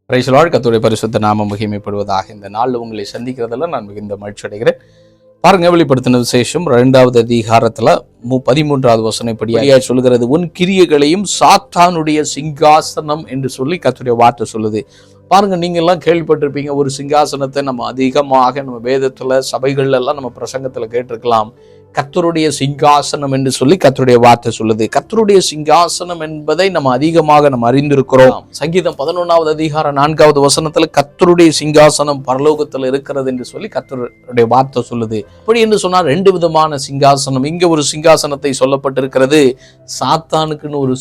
Praise the Lord. கர்த்தருடைய பரிசுத்த நாமம் மகிமைப்படுவதாக. இந்த நாளில் உங்களை சந்திக்கிறதெல்லாம் நான் மிகுந்த மகிழ்ச்சி அடைகிறேன். பாருங்க, வெளிப்படுத்தின விசேஷம் 2வது அதிகாரத்துல 13வது வசனம் இப்படியா சொல்லுகிறது, உன் கிரியைகளையும் சாத்தானுடைய சிங்காசனம் என்று சொல்லி கர்த்தருடைய வார்த்தை சொல்லுது. பாருங்க, நீங்க எல்லாம் கேள்விப்பட்டிருப்பீங்க, ஒரு சிங்காசனத்தை நம்ம அதிகமாக நம்ம வேதத்துல சபைகள்ல எல்லாம் நம்ம பிரசங்கத்துல கேட்டிருக்கலாம். கர்த்தருடைய சிங்காசனம் என்று சொல்லி கர்த்தருடைய வார்த்தை சொல்லுது. கர்த்தருடைய சிங்காசனம் என்பதை நம்ம அதிகமாக நம்ம அறிந்திருக்கிறோம். சங்கீதம் 11வது அதிகாரம் 4வது வசனத்துல கர்த்தருடைய சிங்காசனம் பரலோகத்துல இருக்கிறது என்று சொல்லி கர்த்தருடைய வார்த்தை சொல்லுது. அப்படி என்று சொன்னா 2 விதமான சிங்காசனம். இங்க ஒரு சிங்காசனத்தை சொல்லப்பட்டிருக்கிறது, சாத்தானுக்குன்னு ஒரு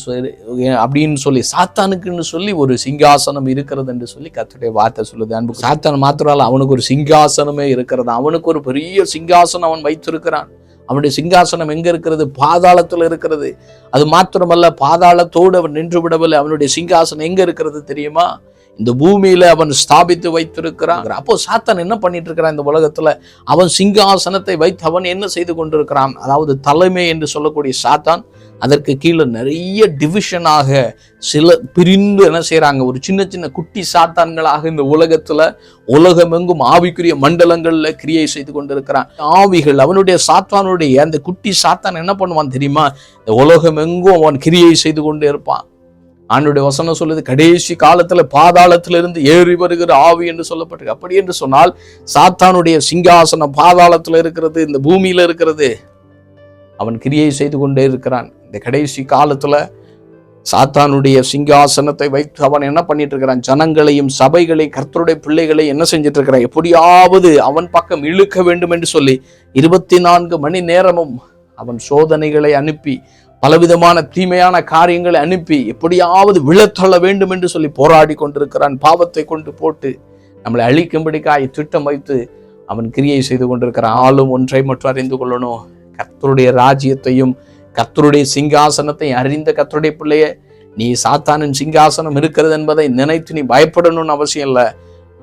அப்படின்னு சொல்லி சாத்தானுக்குன்னு சொல்லி ஒரு சிங்காசனம் இருக்கிறது என்று சொல்லி கர்த்தருடைய வார்த்தை சொல்லுது. அன்பு, சாத்தான் மாத்திரம் அவனுக்கு ஒரு சிங்காசனமே இருக்கிறது. அவனுக்கு ஒரு பெரிய சிங்காசனம் அவன் வைத்திருக்கிறான். அவனுடைய சிங்காசனம் எங்க இருக்கிறது? பாதாளத்தில் இருக்கிறது. அது மாத்திரமல்ல, பாதாளத்தோடு அவன் நின்று விடவில்லை. அவனுடைய சிங்காசனம் எங்க இருக்கிறது தெரியுமா? இந்த பூமியில அவன் ஸ்தாபித்து வைத்திருக்கிறான். அப்போ சாத்தான் என்ன பண்ணிட்டு இருக்கிறான் இந்த உலகத்துல? அவன் சிங்காசனத்தை வைத்து அவன் என்ன செய்து கொண்டிருக்கிறான்? அதாவது தலைமை என்று சொல்லக்கூடிய சாத்தான், அதற்கு கீழே நிறைய டிவிஷனாக சில பிரிந்து என்ன செய்யறாங்க, ஒரு சின்ன சின்ன குட்டி சாத்தான்களாக இந்த உலகத்துல உலகமெங்கும் ஆவிக்குரிய மண்டலங்கள்ல கிரியை செய்து கொண்டிருக்கிறான். ஆவிகள் அவனுடைய சாத்தானுடைய அந்த குட்டி சாத்தான் என்ன பண்ணுவான் தெரியுமா? இந்த உலகமெங்கும் அவன் கிரியை செய்து கொண்டு இருப்பான். ஆண்டவருடைய வசனம் சொல்லுது, கடைசி காலத்துல பாதாளத்திலிருந்து ஏறி வருகிற ஆவி என்று சொல்லப்பட்டிருக்கு. அப்படி என்று சொன்னால் சாத்தானுடைய சிங்காசனம் பாதாளத்துல இருக்கிறது, இந்த பூமியில இருக்கிறது. அவன் கிரியை செய்து கொண்டே இருக்கிறான். இந்த கடைசி காலத்துல சாத்தானுடைய சிங்காசனத்தை வைத்து அவன் என்ன பண்ணிட்டு இருக்கிறான்? ஜனங்களையும் சபைகளை, கர்த்தருடைய பிள்ளைகளை என்ன செஞ்சிட்டு இருக்கிறான்? எப்படியாவது அவன் பக்கம் இழுக்க வேண்டும் என்று சொல்லி 24 மணி நேரமும் அவன் சோதனைகளை அனுப்பி, பலவிதமான தீமையான காரியங்களை அனுப்பி, எப்படியாவது விழத்தள்ள வேண்டும் என்று சொல்லி போராடி கொண்டிருக்கிறான். பாவத்தை கொண்டு போட்டு நம்மளை அழிக்கும்படிக்காய் திட்டம் வைத்து அவன் கிரியை செய்து கொண்டிருக்கிறான். ஆளும் ஒன்றை மட்டும் அறிந்து கொள்ளணும், கர்த்தருடைய ராஜ்யத்தையும் கர்த்தருடைய சிங்காசனத்தை அறிந்த கர்த்தருடைய பிள்ளைய, நீ சாத்தானின் சிங்காசனம் இருக்கிறது என்பதை நினைத்து நீ பயப்படணும்னு அவசியம் இல்லை.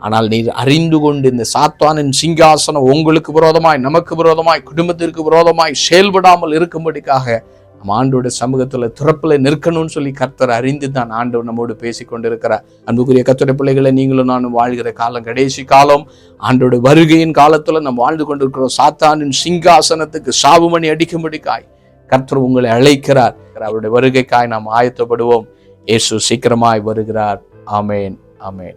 ஆனால் நீ அறிந்து கொண்டு இந்த சாத்தானின் சிங்காசனம் உங்களுக்கு விரோதமாய், நமக்கு விரோதமாய், குடும்பத்திற்கு விரோதமாய் செயல்படாமல் இருக்கும்படிக்காக நம்ம ஆண்டோட சமூகத்துல திறப்புல நிற்கணும்னு சொல்லி கர்த்தர் அறிந்து தான் ஆண்டவர் நம்மோடு பேசி கொண்டிருக்கிறார். அன்புக்குரிய கர்த்தருடைய பிள்ளைகளை, நீங்களும் நானும் வாழ்கிற காலம் கடைசி காலம். ஆண்டோட வருகையின் காலத்துல நம்ம வாழ்ந்து கொண்டிருக்கிறோம். சாத்தானின் சிங்காசனத்துக்கு சாவுமணி அடிக்கும்படிக்காய் கர்த்தர் உங்களை அழைக்கிறார். அவருடைய வருகைக்காய் நாம் ஆயத்தப்படுவோம். இயேசு சீக்கிரமாய் வருகிறார். ஆமேன், ஆமேன்.